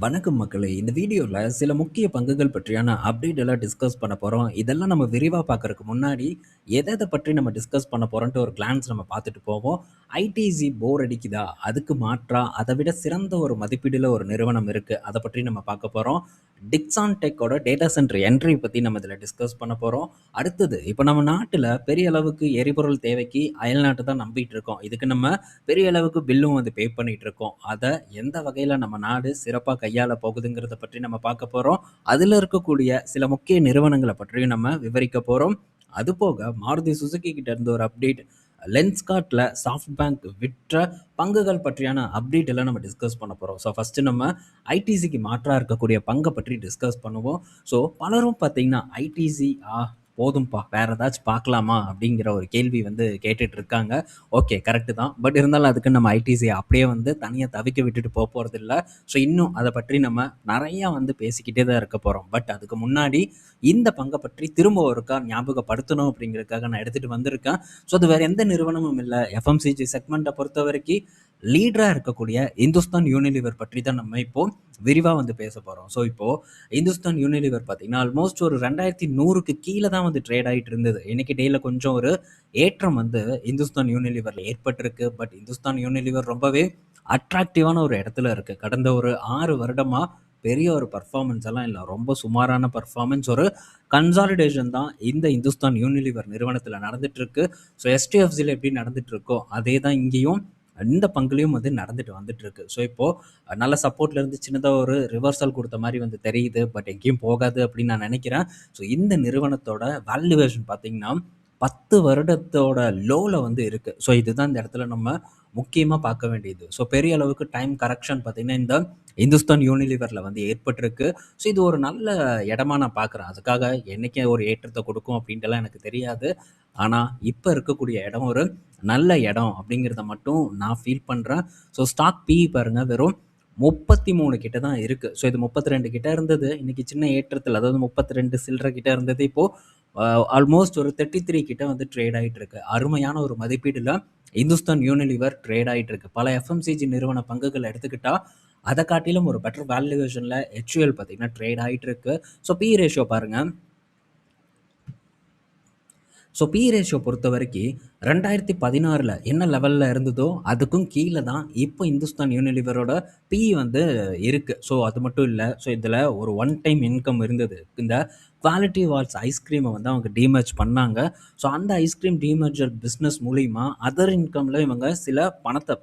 வணக்கம் மக்களே! இந்த வீடியோல சில முக்கிய பங்குகள் பற்றியான அப்டேட் எல்லாம் டிஸ்கஸ் பண்ண போறோம். இதெல்லாம் நம்ம விரிவா பார்க்கறக்கு முன்னாடி, எத பற்றி நம்ம டிஸ்கஸ் பண்ண போறோன்ட்டு ஒரு கிளான்ஸ் நம்ம பார்த்துட்டு போவோம். ஐடிசி போர் அடிக்குதா? அதுக்கு மாற்றா அத விட சிறந்த ஒரு மதிப்பீடுல ஒரு நிறுவனம் இருக்கு. அத பற்றி நம்ம பார்க்க போறோம். டிக்ஸான் டெக்கோட டேட்டா சென்டர் என்ட்ரி பத்தி நம்ம இதில டிஸ்கஸ் பண்ண போறோம். அடுத்தது, இப்ப நம்ம நாட்டுல பெரிய அளவுக்கு எரிபொருள் தேவைக்கு அயல்நாட்ட தான் நம்பிட்டு இருக்கோம். இதுக்கு நம்ம பெரிய அளவுக்கு பில்லும் வந்து பே பண்ணிட்டு இருக்கோம். அத எந்த வகையில நம்ம நாடு சிறப்பா கையாள போகுதுங்கிறத பற்றி நம்ம பார்க்க போறோம். அதுல இருக்கக்கூடிய சில முக்கிய நிறுவனங்கள பற்றியும் நம்ம விவரிக்க போறோம். அதுபோக மாருதி சுசுகி கிட்ட இருந்து ஒரு அப்டேட், லென்ஸ்கார்ட்ல சாஃப்ட்பேங்க் விற்ற பங்குகள் பற்றியான அப்டேட் எல்லாம் நம்ம டிஸ்கஸ் பண்ண போறோம். ஸோ ஃபர்ஸ்ட்டு நம்ம ஐடிசிக்கு மாற்றா இருக்கக்கூடிய பங்க பற்றி டிஸ்கஸ் பண்ணுவோம். ஸோ பலரும் பார்த்தீங்கன்னா, ஐடிசி போதும்பா, வேற ஏதாச்சும் பார்க்கலாமா? அப்படிங்கிற ஒரு கேள்வி வந்து கேட்டுட்டு இருக்காங்க. ஓகே, கரெக்ட்டு தான். பட் இருந்தாலும் அதுக்கு நம்ம ஐடிசிய அப்படியே வந்து தனியா தவிக்க விட்டுட்டு போறதில்ல. ஸோ இன்னும் அத பற்றி நம்ம நெறையா வந்து பேசிக்கிட்டே தான் இருக்க போறோம். பட் அதுக்கு முன்னாடி இந்த பங்க பற்றி திரும்ப ஒருக்கா ஞாபகப்படுத்தணும் அப்படிங்கிறதுக்காக நான் எடுத்துட்டு வந்திருக்கேன். ஸோ அது வேற எந்த நிறுவனமும் இல்ல. எஃப்எம்சிஜி செக்மெண்ட்ட பொறுத்தவரைக்கி லீடரா இருக்கக்கூடிய இந்துஸ்தான் யூனிலிவர் பற்றி தான் நம்ம இப்போ விரிவா வந்து பேச போறோம். ஸோ இப்போ இந்துஸ்தான் யூனிலிவர் பார்த்தீங்கன்னா, ஆல்மோஸ்ட் ஒரு 2100க்கு கீழ தான் வந்து ட்ரேட் ஆயிட்டு இருந்தது. இன்னைக்கு டேல கொஞ்சம் ஒரு ஏற்றம் வந்து இந்துஸ்தான் யூனிலிவர்ல ஏற்பட்டிருக்கு. பட் இந்துஸ்தான் யூனிலிவர் ரொம்பவே அட்ராக்டிவான ஒரு இடத்துல இருக்கு. கடந்த ஒரு 6 வருடமா பெரிய ஒரு பெர்ஃபார்மன்ஸ் எல்லாம் இல்ல. ரொம்ப சுமாரான பெர்ஃபார்மன்ஸ், ஒரு கன்சாலிடேஷன் தான் இந்த இந்துஸ்தான் யூனிலிவர் நிறுவனத்தில நடந்துட்டு இருக்கு. ஸோ எஸ்டிஎஃப்சில எப்படி நடந்துட்டு இருக்கோ, அதே தான் இங்கேயும் இந்த பங்குலயும் வந்து நடந்துட்டு வந்துட்டு இருக்கு. ஸோ இப்போ நல்ல சப்போர்ட்ல இருந்து சின்னதா ஒரு ரிவர்சல் குடுத்த மாரி வந்து தெரியுது. பட் எங்கேயும் போகாது அப்படின்னு நான் நினைக்கிறேன். ஸோ இந்த நிறுவனத்தோட வேல்யூவேஷன் பார்த்தீங்கன்னா, 10 வருடத்தோட லோல வந்து இருக்கு. ஸோ இதுதான் இந்த இடத்துல நம்ம முக்கியமா பார்க்க வேண்டியது. ஸோ பெரிய அளவுக்கு டைம் கரெக்ஷன் பார்த்தீங்கன்னா, இந்த இந்துஸ்தான் யூனிலிவர்ல வந்து ஏற்பட்டிருக்கு. ஸோ இது ஒரு நல்ல இடமா நான் பார்க்குறேன். அதுக்காக என்னைக்கு ஒரு ஏற்றத்த கொடுக்கும் அப்படின்ட்டுலாம் எனக்கு தெரியாது. ஆனா, இப்ப இருக்கக்கூடிய இடம் ஒரு நல்ல இடம் அப்படிங்கிறத மட்டும் நான் ஃபீல் பண்றேன். ஸோ ஸ்டாக் பிஇ பாருங்க, வெறும் 33 கிட்ட தான் இருக்கு. ஸோ இது 32 கிட்ட இருந்தது. இன்னைக்கு சின்ன ஏற்றத்துல, அதாவது 32 சில்ற கிட்ட இருந்தது. இப்போ அ ஆல்மோஸ்ட் ஒரு 33 கிட்ட வந்து ட்ரேட் ஆயிட்டு இருக்கு. அருமையான ஒரு மதிப்பீடுல இந்துஸ்தான் யூனிலிவர் ட்ரேட் ஆயிட்டு இருக்கு. பல எஃப்எம்சிஜி நிறுவன பங்குகள் எடுத்துக்கிட்டா, அத காட்டிலும் ஒரு பெட்டர் வேல்யூவேஷன்ல ஹெச்யூஎல் பார்த்தீங்கன்னா ட்ரேட் ஆயிட்டு இருக்கு. ஸோ பி ரேஷியோ பாருங்க. ஸோ பி ரேஷியோ பொறுத்தவரைக்கி 2016ல என்ன லெவல்ல இருந்ததோ, அதுக்கும் கீழ தான் இப்போ இந்துஸ்தான் யூனிலிவரோட பிஇ வந்து இருக்கு. ஸோ அது மட்டும் இல்ல. ஸோ இதில ஒரு ஒன் டைம் இன்கம் இருந்தது. இந்த குவாலிட்டி வால்ஸ் ஐஸ்கிரீம வந்து அவங்க டீமர்ஜ் பண்ணாங்க. ஸோ அந்த ஐஸ்கிரீம் டீமர்ஜர் பிசினஸ் மூலியமா அதர் இன்கம்ல இவங்க சில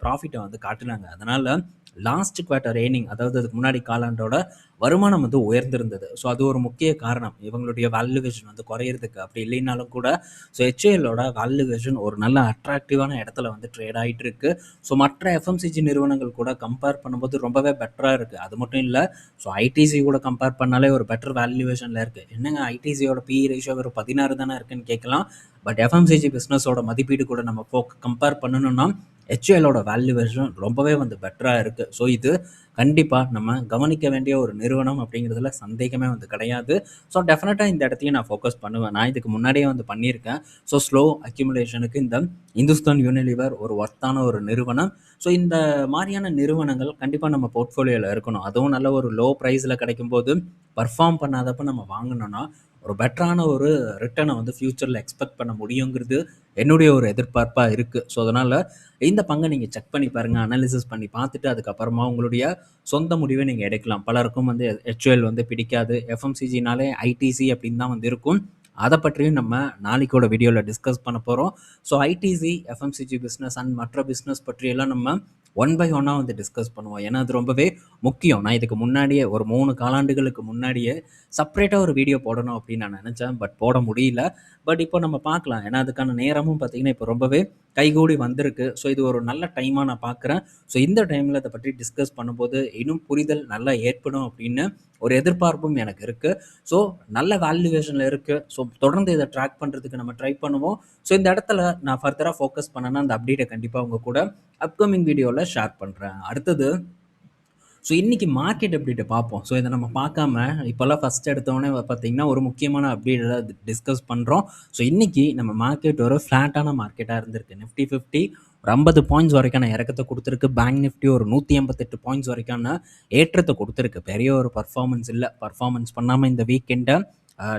ப்ராஃபிட்ட வந்து காட்டுனாங்க. அதனால லாஸ்ட் குவார்ட்டர் எர்னிங், அதாவது அதுக்கு முன்னாடி காலாண்டோட வருமானம் வந்து உயர்ந்திருந்தது. ஸோ அது ஒரு முக்கிய காரணம். இவங்களுடைய வேல்யூவேஷன் வந்து குறையறதுக்கு. அப்படி இல்லைனாலும் கூட ஸோ ஹெச்ஏஎல்லோட வேல்யூவேஷன் ஒரு நல்ல அட்ராக்டிவான இடத்துல வந்து ட்ரேட் ஆயிட்டு இருக்கு. ஸோ மற்ற எஃப்எம்சிஜி நிறுவனங்கள் கூட கம்பேர் பண்ணும்போது ரொம்பவே பெட்டரா இருக்கு. அது மட்டும் இல்ல, ஸோ ஐடிசி கூட கம்பேர் பண்ணாலே ஒரு பெட்டர் வேல்யூவேஷன்ல இருக்கு. என்னங்க ஐடிசியோட பிஇ ரேஷியோ வெறும் 16 தானே இருக்குன்னு கேட்கலாம். பட் எஃப்எம்சிஜி பிசினஸோட மதிப்பீடு கூட நம்ம கம்பேர் பண்ணணும்னா ஹெச்ஏஎல்லோட வேல்யூவேஷன் ரொம்பவே வந்து பெட்டரா இருக்கு. ஸோ இது கண்டிப்பா நம்ம கவனிக்க வேண்டிய ஒரு நிறுவனம் அப்படிங்கிறதுல சந்தேகமே வந்து கிடையாது. ஸோ டெஃபினட்டா இந்த இடத்தையும் நான் ஃபோக்கஸ் பண்ணுவேன். நான் இதுக்கு முன்னாடியே வந்து பண்ணியிருக்கேன். ஸோ ஸ்லோ அக்யூமுலேஷனுக்கு இந்த இந்துஸ்தான் யூனிலிவர் ஒரு ஒர்த்தான ஒரு நிறுவனம். ஸோ இந்த மாரியான நிறுவனங்கள் கண்டிப்பா நம்ம போர்ட்ஃபோலியோல இருக்கணும். அதுவும் நல்ல ஒரு லோ பிரைஸ்ல கிடைக்கும்போது, பெர்ஃபார்ம் பண்ணாதப்ப நம்ம வாங்குனோம்னா, ஒரு பெட்டரான ஒரு ரிட்டர்ன வந்து ஃபியூச்சர்ல எக்ஸ்பெக்ட் பண்ண முடியுங்கிறது என்னுடைய ஒரு எதிர்பார்ப்பா இருக்கு. ஸோ அதனால இந்த பங்க நீங்க செக் பண்ணி பாருங்க. அனாலிசிஸ் பண்ணி பார்த்துட்டு அதுக்கப்புறமா உங்களுடைய சொந்த முடிவை நீங்க எடுக்கலாம். பலருக்கும் வந்து ஹெச்யூஎல் வந்து பிடிக்காது. எஃப்எம்சிஜினாலே ஐடிசி அப்படின்னு தான் வந்து இருக்கும். அத பற்றியும் நம்ம நாளைக்கோட வீடியோல டிஸ்கஸ் பண்ண போறோம். So ITC, FMCG business and மற்ற பிசினஸ் பற்றியெல்லாம் நம்ம ஒன் பை ஒன்னா வந்து டிஸ்கஸ் பண்ணுவோம். ஏன்னா அது ரொம்பவே முக்கியம். நான் இதுக்கு முன்னாடியே ஒரு 3 காலாண்டுகளுக்கு முன்னாடியே செப்பரேட்டா ஒரு வீடியோ போடணும் அப்படின்னு நான் நினைச்சேன். பட் போட முடியல. பட் இப்போ நம்ம பார்க்கலாம். ஏன்னா அதுக்கான நேரமும் பார்த்தீங்கன்னா, இப்போ ரொம்பவே கைகூடி வந்திருக்கு. ஸோ இது ஒரு நல்ல டைமா நான் பார்க்குறேன். ஸோ இந்த டைம்ல இத பற்றி டிஸ்கஸ் பண்ணும்போது இன்னும் புரிதல் நல்லா ஏற்படும் அப்படின்னு ஒரு எதிர்பார்ப்பும் எனக்கு இருக்கு. ஸோ நல்ல வேல்யூவேஷன்ல இருக்கு. ஸோ தொடர்ந்து இத ட்ராக் பண்றதுக்கு நம்ம ட்ரை பண்ணுவோம். ஸோ இந்த இடத்துல நான் ஃபர்தரா ஃபோக்கஸ் பண்ணேன்னா, அந்த அப்டேட்ட கண்டிப்பா உங்க கூட அப்கமிங் வீடியோல ஷேர் பண்றேன். அடுத்தது, ஸோ இன்னைக்கு மார்க்கெட் அப்டேட்ட பார்ப்போம். ஸோ இத நம்ம பார்க்காம இப்போலாம் ஃபர்ஸ்ட் எடுத்தோனே பார்த்தீங்கன்னா, ஒரு முக்கியமான அப்டேட் ஏதாவது டிஸ்கஸ் பண்றோம். ஸோ இன்னைக்கு நம்ம மார்க்கெட் ஒரு ஃப்ளாட்டான மார்க்கெட்டா இருந்திருக்கு. நிஃப்டி 50 ஒரு 50 பாயிண்ட்ஸ் வரைக்கான இறக்கத்த குடுத்திருக்கு. பேங்க் நிஃப்டி ஒரு 188 பாயிண்ட்ஸ் வரைக்கான ஏற்றத்த குடுத்திருக்கு. பெரிய ஒரு பெர்ஃபார்மன்ஸ் இல்ல. பெர்ஃபார்மன்ஸ் பண்ணாம இந்த வீக்கெண்ட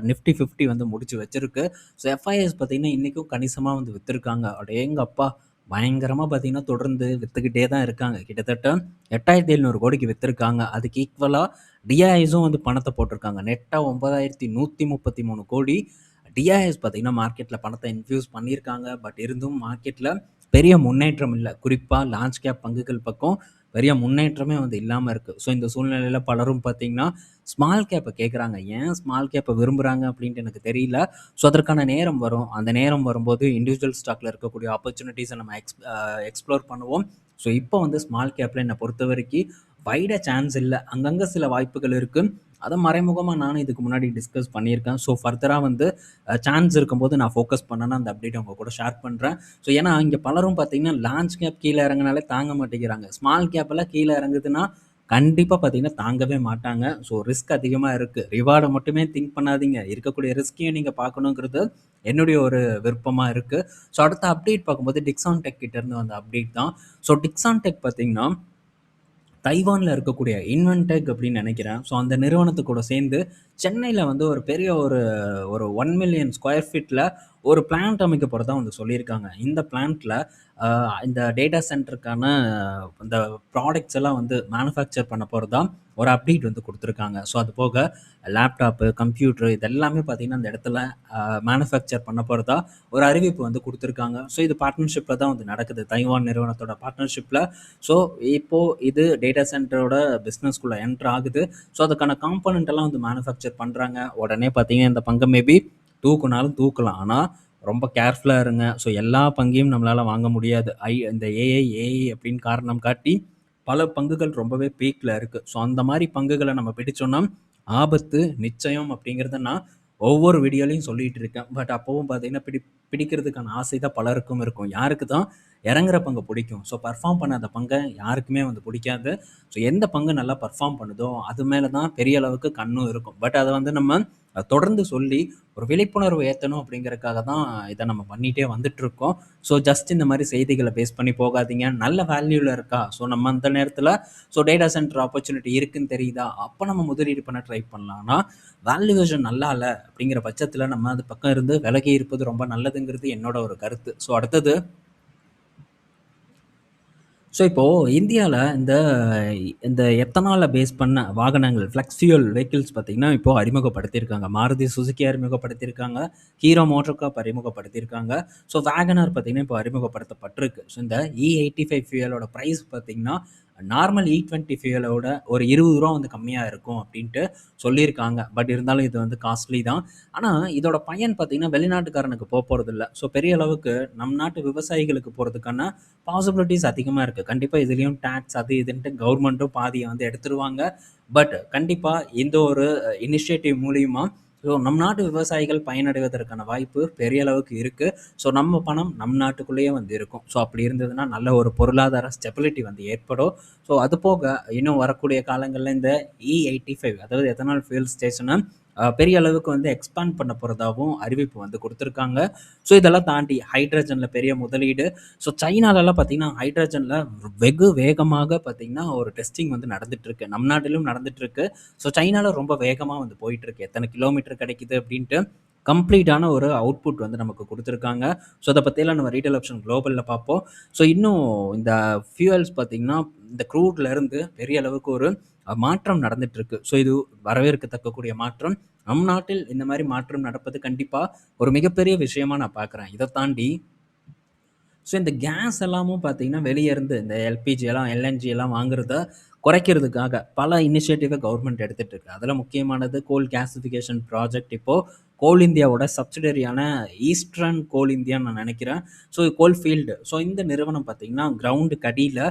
நிஃப்டி 50 வந்து முடிச்சு வச்சிருக்கு. ஸோ எஃப்ஐஎஸ் பார்த்தீங்கன்னா, இன்னைக்கும் கணிசமா வந்து வித்திருக்காங்க. அடேங்கப்பா! பயங்கரமா பார்த்தீங்கன்னா, தொடர்ந்து வித்துக்கிட்டே தான் இருக்காங்க. கிட்டத்தட்ட 8,700 கோடிக்கு வித்திருக்காங்க. அதுக்கு ஈக்குவலா டிஐஎஸும் வந்து பணத்த போட்டிருக்காங்க. நெட்டா 9,133 கோடி. டிஐஎஸ் பார்த்தீங்கன்னா, மார்க்கெட்ல பணத்த இன்ஃப்யூஸ் பண்ணியிருக்காங்க. பட் இருந்தும் மார்க்கெட்ல பெரிய முன்னேற்றம் இல்ல. குறிப்பா லார்ஜ் கேப் பங்குகள் பக்கம் பெரிய முன்னேற்றமே வந்து இல்லாம இருக்கு. ஸோ இந்த சூழ்நிலையில பலரும் பார்த்தீங்கன்னா, ஸ்மால் கேப்ப கேட்குறாங்க. ஏன் ஸ்மால் கேப்ப விரும்புறாங்க அப்படின்ட்டு எனக்கு தெரியல. ஸோ அதற்கான நேரம் வரும். அந்த நேரம் வரும்போது இண்டிவிஜுவல் ஸ்டாக்ல இருக்கக்கூடிய ஆப்பர்ச்சுனிட்டீஸ நம்ம எக்ஸ்ப்ளோர் பண்ணுவோம். ஸோ இப்போ வந்து ஸ்மால் கேப்ல என்ன பொறுத்தவரைக்கி வைடா சான்ஸ் இல்ல. அங்கங்க சில வாய்ப்புகள் இருக்கு. அத மறைமுகமா நானும் இதுக்கு முன்னாடி டிஸ்கஸ் பண்ணியிருக்கேன். ஸோ ஃபர்தரா வந்து சான்ஸ் இருக்கும்போது நான் ஃபோக்கஸ் பண்ணேன்னா, அந்த அப்டேட்ட உங்க கூட ஷேர் பண்றேன். ஸோ ஏன்னா, இங்க பலரும் பார்த்தீங்கன்னா, லார்ஜ் கேப் கீழ இறங்குனாலே தாங்க மாட்டேங்கிறாங்க. ஸ்மால் கேப் எல்லாம் கீழ இறங்குதுன்னா, கண்டிப்பா பார்த்தீங்கன்னா, தாங்கவே மாட்டாங்க. ஸோ ரிஸ்க் அதிகமா இருக்கு. ரிவார்ட மட்டுமே திங்க் பண்ணாதீங்க. இருக்கக்கூடிய ரிஸ்க்கையும் நீங்க பார்க்கணுங்கிறது என்னுடைய ஒரு விருப்பமா இருக்கு. ஸோ அடுத்த அப்டேட் பார்க்கும்போது டிக்ஸான் டெக் கிட்ட இருந்து வந்த அப்டேட் தான். ஸோ டிக்ஸான் டெக் பார்த்தீங்கன்னா, தைவான்ல இருக்கக்கூடிய இன்வென்டெக் அப்படின்னு நினைக்கிறேன். ஸோ அந்த நிறுவனத்து கூட சேர்ந்து சென்னையில வந்து ஒரு பெரிய ஒரு ஒரு 1 மில்லியன் ஸ்கொயர் ஃபீட்ல ஒரு பிளான்ட் அமைக்க போறதா வந்து சொல்லியிருக்காங்க. இந்த பிளான்ட்ல இந்த டேட்டா சென்டருக்கான இந்த ப்ராடக்ட்ஸ் எல்லாம் வந்து மேனுஃபேக்சர் பண்ண போறதா ஒரு அப்டேட் வந்து குடுத்துருக்காங்க. ஸோ அது போக லேப்டாப்பு, கம்ப்யூட்டர் இது எல்லாமே பார்த்தீங்கன்னா, அந்த இடத்துல மேனுஃபேக்சர் பண்ண போறதா ஒரு அறிவிப்பு வந்து குடுத்துருக்காங்க. ஸோ இது பார்ட்னர்ஷிப்ல தான் வந்து நடக்குது. தைவான் நிறுவனத்தோட பார்ட்னர்ஷிப்ல. ஸோ இப்போ இது டேட்டா சென்டரோட பிசினஸ்க்குள்ள என்டர் ஆகுது. ஸோ அதுக்கான காம்போனன்ட் எல்லாம் வந்து மேனுஃபேக்சர் பண்றாங்க. உடனே பார்த்தீங்கன்னா, இந்த பங்க மேபி தூக்குனாலும் தூக்கலாம். ஆனா ரொம்ப கேர்ஃபுல்லா இருங்க. ஸோ எல்லா பங்கையும் நம்மளால வாங்க முடியாது. இந்த ஏஐ அப்படின்னு காரணம் காட்டி பல பங்குகள் ரொம்பவே பீக்ல இருக்கு. ஸோ அந்த மாரி பங்குகள நம்ம பிடிச்சோம்னா, ஆபத்து நிச்சயம் அப்படிங்கிறத நான் ஒவ்வொரு வீடியோலயும் சொல்லிட்டு இருக்கேன். பட் அப்பவும் பார்த்தீங்கன்னா, பிடிக்கிறதுக்கான ஆசை தான் பலருக்கும் இருக்கும். யாருக்கு தான் இறங்குற பங்கு பிடிக்கும். ஸோ பெர்ஃபார்ம் பண்ணாத பங்க யாருக்குமே வந்து பிடிக்காது. ஸோ எந்த பங்கு நல்லா பெர்ஃபார்ம் பண்ணுதோ, அது மேல தான் பெரிய அளவுக்கு கண்ணும் இருக்கும். பட் அத வந்து நம்ம தொடர்ந்து சொல்லி ஒரு விழிப்புணர்வு ஏத்தணும் அப்படிங்கிறதுக்காக தான் இத நம்ம பண்ணிட்டே வந்துட்டுருக்கோம். ஸோ ஜஸ்ட் இந்த மாரி செய்திகள பேஸ் பண்ணி போகாதீங்க. நல்ல வேல்யூல இருக்கா? ஸோ நம்ம அந்த நேரத்துல டேட்டா சென்டர் ஆப்பர்ச்சுனிட்டி இருக்குன்னு தெரியுதா? அப்ப நம்ம முதலீடு பண்ண ட்ரை பண்ணலாம். ஆனா வேல்யூவேஷன் நல்லா இல்ல அப்படிங்கிற பட்சத்துல நம்ம அது பக்கம் இருந்து விலகி இருப்பது ரொம்ப நல்லதுங்கிறது என்னோட ஒரு கருத்து. ஸோ அடுத்தது ஸோ இப்போ இந்தியால இந்த இந்த எத்தனால பேஸ் பண்ண வாகனங்கள், ஃப்ளெக்ஸ் ஃபியூயல் வெஹிக்கிள்ஸ் பார்த்தீங்கன்னா, இப்போ அறிமுகப்படுத்தியிருக்காங்க. மாருதி சுசுகி அறிமுகப்படுத்தியிருக்காங்க. ஹீரோ மோட்டோகார்ப் அறிமுகப்படுத்தியிருக்காங்க. ஸோ வேகனார் பார்த்தீங்கன்னா, இப்போ அறிமுகப்படுத்தப்பட்டிருக்கு. ஸோ இந்த E85 ஃபியூயலோட பிரைஸ் பார்த்தீங்கன்னா, நார்மல் E20 ஃபியூயலோட ஒரு ரூ. 20 வந்து கம்மியா இருக்கும் அப்படின்ட்டு சொல்லியிருக்காங்க. பட் இருந்தாலும் இது வந்து காஸ்ட்லி தான். ஆனா இதோட பயன் பார்த்தீங்கன்னா, வெளிநாட்டுக்காரனுக்கு போறதில்ல. ஸோ பெரிய அளவுக்கு நம் நாட்டு விவசாயிகளுக்கு போறதுக்கான பாசிபிலிட்டீஸ் அதிகமா இருக்கு. கண்டிப்பா இதுலயும் டாக்ஸ் அது இதுன்ட்டு கவர்மெண்ட்டும் பாதிய வந்து எடுத்துருவாங்க. பட் கண்டிப்பா இந்த ஒரு இனிஷியேட்டிவ் மூலியமா நம் நாட்டு விவசாயிகள் பயனடைவதற்கான வாய்ப்பு பெரிய அளவுக்கு இருக்கு. ஸோ நம்ம பணம் நம் நாட்டுக்குள்ளேயே வந்து இருக்கும். ஸோ அப்படி இருந்ததுன்னா நல்ல ஒரு பொருளாதார ஸ்டெபிலிட்டி வந்து ஏற்படும். ஸோ அது போக இன்னும் வரக்கூடிய காலங்கள்ல இந்த E85 அதாவது எத்தனால் ஃபியூயல் ஸ்டேஷன பெரிய அளவுக்கு வந்து எக்ஸ்பேண்ட் பண்ண போறதாவும் அறிவிப்பு வந்து குடுத்துருக்காங்க. ஸோ இதெல்லாம் தாண்டி ஹைட்ரஜன்ல பெரிய முதலீடு. ஸோ சைனாலலாம் பார்த்தீங்கன்னா, ஹைட்ரஜன்ல வெகு வேகமாக பார்த்தீங்கன்னா, ஒரு டெஸ்டிங் வந்து நடந்துட்டு இருக்கு. நம் நாட்டிலும் நடந்துட்டு இருக்கு. ஸோ சைனால ரொம்ப வேகமா வந்து போயிட்டு இருக்கு. எத்தனை கிலோமீட்டர் கிடைக்குது அப்படின்ட்டு கம்ப்ளீட்டான ஒரு அவுட்புட் வந்து நமக்கு குடுத்துருக்காங்க. ஸோ அத பத்தியெல்லாம் நம்ம ரீட்டெயில் ஆப்ஷன் குளோபல்ல பார்ப்போம். ஸோ இன்னும் இந்த ஃபியூயல்ஸ் பார்த்தீங்கன்னா, இந்த க்ரூட்ல இருந்து பெரிய அளவுக்கு ஒரு மாற்றம் நடந்துட்டு இருக்கு. ஸோ இது வரவேற்கத்தக்கக்கூடிய மாற்றம். நம் நாட்டில் இந்த மாரி மாற்றம் நடப்பது கண்டிப்பா ஒரு மிகப்பெரிய விஷயமா நான் பார்க்குறேன். இத தாண்டி ஸோ இந்த கேஸ் எல்லாமும் பார்த்தீங்கன்னா, வெளிய இருந்து இந்த எல்பிஜி எல்லாம், எல்என்ஜி எல்லாம் வாங்குறத குறைக்கிறதுக்காக பல இனிஷியேட்டிவ கவர்மெண்ட் எடுத்துட்டு இருக்கு. அதுல முக்கியமானது கோல் கேசிஃபிகேஷன் ப்ராஜெக்ட். இப்போ கோல் இந்தியாவோட சப்சிடரியான ஈஸ்டர்ன் கோல் இந்தியான்னு நான் நினைக்கிறேன். ஸோ கோல் ஃபீல்டு. ஸோ இந்த நிறுவனம் பார்த்தீங்கன்னா, கிரவுண்டுக்கு அடியில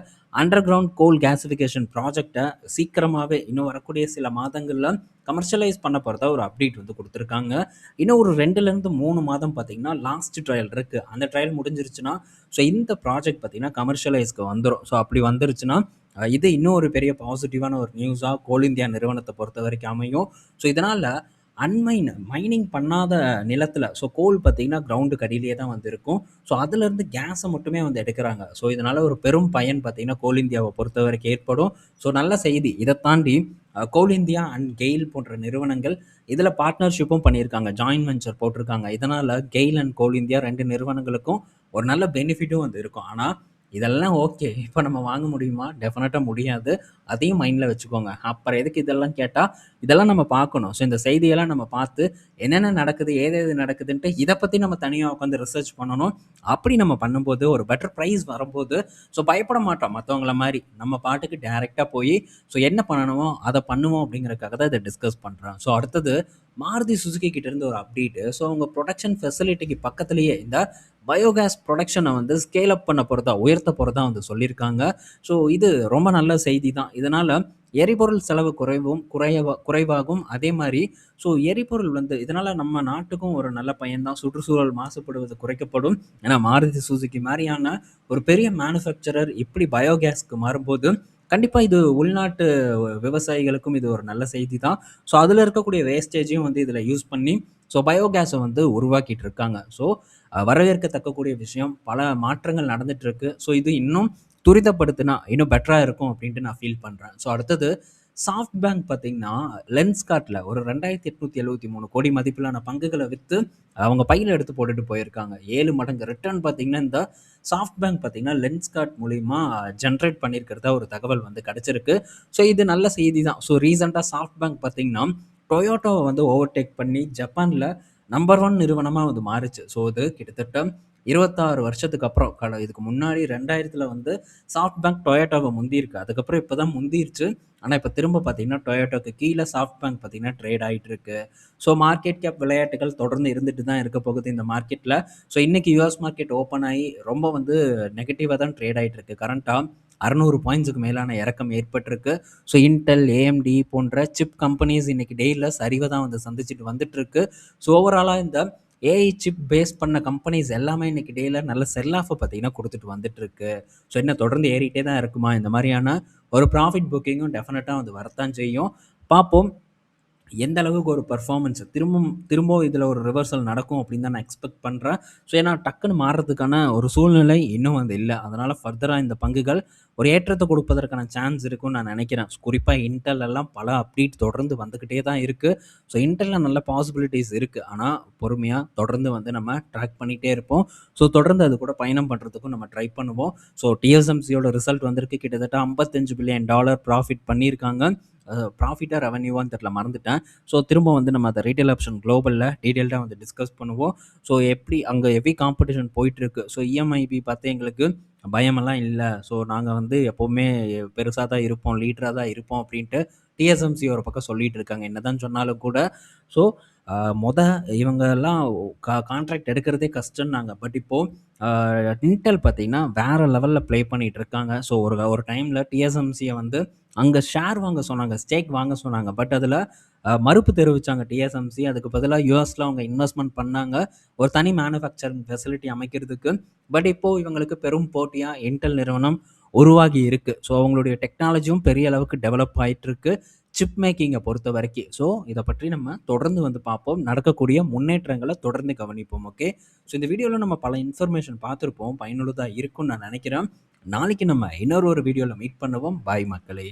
அண்டர் கிரவுண்ட் கோல் கேசிஃபிகேஷன் ப்ராஜெக்ட்ட சீக்கிரமாவே இன்னும் வரக்கூடிய சில மாதங்கள்ல கமர்ஷியலைஸ் பண்ண போறதா ஒரு அப்டேட் வந்து குடுத்துருக்காங்க. இன்னும் ஒரு 2லேருந்து 3 மாதம் பார்த்தீங்கன்னா, லாஸ்ட் ட்ரையல் இருக்கு. அந்த ட்ரையல் முடிஞ்சிருச்சுன்னா, ஸோ இந்த ப்ராஜெக்ட் பார்த்தீங்கன்னா, கமர்ஷியலைஸ்க்கு வந்துரும். ஸோ அப்படி வந்துருச்சுன்னா, இது இன்னும் ஒரு பெரிய பாசிட்டிவான ஒரு நியூஸா கோல் இந்தியா நிறுவனத்த பொறுத்தவரைக்கும் அமையும். ஸோ இதனால மைனிங் பண்ணாத நிலத்துல கோல் பார்த்தீங்கன்னா கிரவுண்டுக்கு அடியிலேயே தான் வந்து இருக்கும். அதுலேருந்து கேஸை மட்டுமே வந்து எடுக்கிறாங்க. இதனால ஒரு பெரும் பயன் பார்த்தீங்கன்னா கோல் இந்தியாவை பொறுத்தவரைக்கும் ஏற்படும். நல்ல செய்தி. இதை தாண்டி கோல் இந்தியா அண்ட் கெயில் போன்ற நிறுவனங்கள் இதில் பார்ட்னர்ஷிப்பும் பண்ணியிருக்காங்க. ஜாயின்ட் வெஞ்சர் போட்டிருக்காங்க. இதனால் கெயில் அண்ட் கோல் இந்தியா 2 நிறுவனங்களுக்கும் ஒரு நல்ல பெனிஃபிட்டும் வந்து இருக்கும். ஆனால் இதெல்லாம் ஓகே. இப்போ நம்ம வாங்க முடியுமா? டெஃபினட்டாக முடியாது. அதையும் மைண்டில் வச்சுக்கோங்க. அப்புறம் எதுக்கு இதெல்லாம் கேட்டால், இதெல்லாம் நம்ம பார்க்கணும். இந்த செய்தியெல்லாம் நம்ம பார்த்து என்னென்ன நடக்குது, ஏது நடக்குதுன்ட்டு இதை பற்றி நம்ம தனியாக உட்காந்து ரிசர்ச் பண்ணணும். அப்படி நம்ம பண்ணும்போது ஒரு பெட்டர் ப்ரைஸ் வரும்போது பயப்பட மாட்டோம் மற்றவங்கள மாதிரி. நம்ம பாட்டுக்கு டைரெக்டாக போய் என்ன பண்ணணுமோ அதை பண்ணுவோம் அப்படிங்கிறதுக்காக தான் இதை டிஸ்கஸ் பண்ணுறேன். அடுத்தது மாருதி சுசுகி கிட்ட இருந்து ஒரு அப்டேட்டு. அவங்க ப்ரொடக்ஷன் ஃபெசிலிட்டிக்கு பக்கத்துலேயே இந்த பயோகேஸ் ப்ரொடக்ஷனை வந்து ஸ்கேல் அப் பண்ண போகிறதா, உயர்த்த போகிறதா வந்து சொல்லியிருக்காங்க. இது ரொம்ப நல்ல செய்தி தான். இதனால் எரிபொருள் செலவு குறைவாகும். அதே மாதிரி எரிபொருள் வந்து இதனால் நம்ம நாட்டுக்கும் ஒரு நல்ல பயன்தான். சுற்றுச்சூழல் மாசுபடுவது குறைக்கப்படும். ஏன்னா மாருதி சுசுகி மாதிரியான ஒரு பெரிய மேனுஃபேக்சரர் இப்படி பயோகேஸ்க்கு மாறும்போது கண்டிப்பாக இது உள்நாட்டு விவசாயிகளுக்கும் இது ஒரு நல்ல செய்தி தான். அதில் இருக்கக்கூடிய வேஸ்டேஜையும் வந்து இதில் யூஸ் பண்ணி பயோகேஸை வந்து உருவாக்கிட்டு இருக்காங்க. வரவேற்கத்தக்கக்கூடிய விஷயம். பல மாற்றங்கள் நடந்துட்டு இருக்கு. இது இன்னும் துரிதப்படுத்தினா இன்னும் பெட்டராக இருக்கும் அப்படின்ட்டு நான் ஃபீல் பண்ணுறேன். அடுத்தது சாஃப்ட் பேங்க் பார்த்தீங்கன்னா லென்ஸ்கார்ட்டில் ஒரு 2873 கோடி மதிப்பிலான பங்குகளை விற்று அவங்க பையில் எடுத்து போட்டுட்டு போயிருக்காங்க. 7 மடங்கு ரிட்டர்ன் பார்த்தீங்கன்னா இந்த சாஃப்ட் பேங்க் பார்த்தீங்கன்னா லென்ஸ்கார்ட் மூலிமா ஜென்ரேட் பண்ணியிருக்கிறதா ஒரு தகவல் வந்து கிடச்சிருக்கு. இது நல்ல செய்தி தான். ரீசெண்டாக சாஃப்ட் பேங்க் பார்த்தீங்கன்னா டொயோட்டோவை வந்து ஓவர்டேக் பண்ணி ஜப்பானில் நம்பர் 1 நிறுவனமாக வந்து மாறுச்சு. இது கிட்டத்தட்ட 26 வருஷத்துக்கு அப்புறம் இதுக்கு முன்னாடி 2000ல் வந்து சாஃப்ட் பேங்க் டொயோட்டோவை முந்திருக்கு. அதுக்கப்புறம் இப்போ தான் முந்திருச்சு. ஆனால் இப்போ திரும்ப பார்த்தீங்கன்னா டொயோட்டோக்கு கீழே சாஃப்ட் பேங்க் பார்த்தீங்கன்னா ட்ரேட் ஆகிட்டு இருக்கு. மார்க்கெட் கேப் விளையாட்டுகள் தொடர்ந்து இருந்துட்டு தான் இருக்க போகுது இந்த மார்க்கெட்டில். இன்னைக்கு யூஎஸ் மார்க்கெட் ஓப்பன் ஆகி ரொம்ப வந்து நெகட்டிவாக தான் ட்ரேட் ஆகிட்டு இருக்கு. கரண்ட்டாக 600 பாயிண்ட்ஸுக்கு மேலான இறக்கம் ஏற்பட்டிருக்கு. இன்டெல், ஏஎம்டி போன்ற சிப் கம்பெனிஸ் இன்னைக்கு டெய்லியில் சரிவை தான் வந்து சந்திச்சுட்டு வந்துட்டு இருக்கு. ஓவராலாக இந்த ஏஐ சிப் பேஸ் பண்ண கம்பெனிஸ் எல்லாமே இன்னைக்கு டேயில் நல்ல செல் ஆஃபை பார்த்தீங்கன்னா கொடுத்துட்டு வந்துட்டு இருக்கு. இன்னும் தொடர்ந்து ஏறிட்டே தான் இருக்குமா? இந்த மாதிரியான ஒரு ப்ராஃபிட் புக்கிங்கும் டெஃபினட்டாக வந்து வரத்தான் செய்யும். பார்ப்போம் எந்த அளவுக்கு ஒரு பர்ஃபார்மன்ஸ் திரும்பவும் இதில் ஒரு ரிவர்சல் நடக்கும் அப்படின்னு தான் நான் எக்ஸ்பெக்ட் பண்ணுறேன். ஏன்னா டக்குன்னு மாறுறதுக்கான ஒரு சூழ்நிலை இன்னும் வந்து இல்லை. அதனால் ஃபர்தராக இந்த பங்குகள் ஒரு ஏற்றத்தை கொடுப்பதற்கான சான்ஸ் இருக்குன்னு நான் நினைக்கிறேன். குறிப்பாக இன்டெல் எல்லாம் பல அப்டேட் தொடர்ந்து வந்துக்கிட்டே தான் இருக்குது. இன்டெல்லில் நல்ல பாசிபிலிட்டிஸ் இருக்குது. ஆனால் பொறுமையாக தொடர்ந்து வந்து நம்ம ட்ராக் பண்ணிகிட்டே இருப்போம். தொடர்ந்து அது கூட பயணம் பண்ணுறதுக்கும் நம்ம ட்ரை பண்ணுவோம். டிஎஸ்எம்சியோட ரிசல்ட் வந்திருக்கு. கிட்டத்தட்ட $55 பில்லியன் ப்ராஃபிட் பண்ணியிருக்காங்க. ப்ராஃபிட்டாக ரெவன்யூவான்னு தெரியல, மறந்துட்டேன். திரும்ப வந்து நம்ம அதை ரீட்டைல் ஆப்ஷன் குளோபலில் டீட்டெயில்டாக வந்து டிஸ்கஸ் பண்ணுவோம். எப்படி அங்கே ஹெவி காம்படிஷன் போயிட்டுருக்கு. இஎம்ஐபி பார்த்து எங்களுக்கு பயமெல்லாம் இல்லை. நாங்கள் வந்து எப்போவுமே பெருசாக தான் இருப்போம், லீடராக தான் இருப்போம் அப்படின்ட்டு டிஎஸ்எம்சி ஒரு பக்கம் சொல்லிட்டு இருக்காங்க. என்ன தான் சொன்னாலும் கூட இவங்கெல்லாம் கான்ட்ராக்ட் எடுக்கிறதே கஷ்டம்னாங்க. பட் இப்போது இன்டெல் பார்த்தீங்கன்னா வேறு லெவலில் ப்ளே பண்ணிகிட்டு இருக்காங்க. ஒரு டைமில் டிஎஸ்எம்சியை வந்து அங்கே ஷேர் வாங்க சொன்னாங்க, ஸ்டேக் வாங்க சொன்னாங்க. பட் அதில் மறுப்பு தெரிவித்தாங்க டிஎஸ்எம்சி. அதுக்கு பதிலாக யூஎஸில் அவங்க இன்வெஸ்ட்மெண்ட் பண்ணாங்க ஒரு தனி மேனுஃபேக்சரிங் ஃபெசிலிட்டி அமைக்கிறதுக்கு. பட் இப்போது இவங்களுக்கு பெரும் போட்டியாக இன்டெல் நிறுவனம் உருவாகி இருக்குது. அவங்களுடைய டெக்னாலஜியும் பெரிய அளவுக்கு டெவலப் ஆகிட்டு இருக்கு சிப் மேக்கிங்கை பொறுத்த வரைக்கும். இதை பற்றி நம்ம தொடர்ந்து வந்து பார்ப்போம். நடக்கக்கூடிய முன்னேற்றங்களை தொடர்ந்து கவனிப்போம். ஓகே. இந்த வீடியோவில் நம்ம பல இன்ஃபர்மேஷன் பார்த்துருப்போம். பயனுள்ளதாக இருக்கும்னு நான் நினைக்கிறேன். நாளைக்கு நம்ம இன்னொரு வீடியோவில் மீட் பண்ணுவோம். பாய் மக்களே.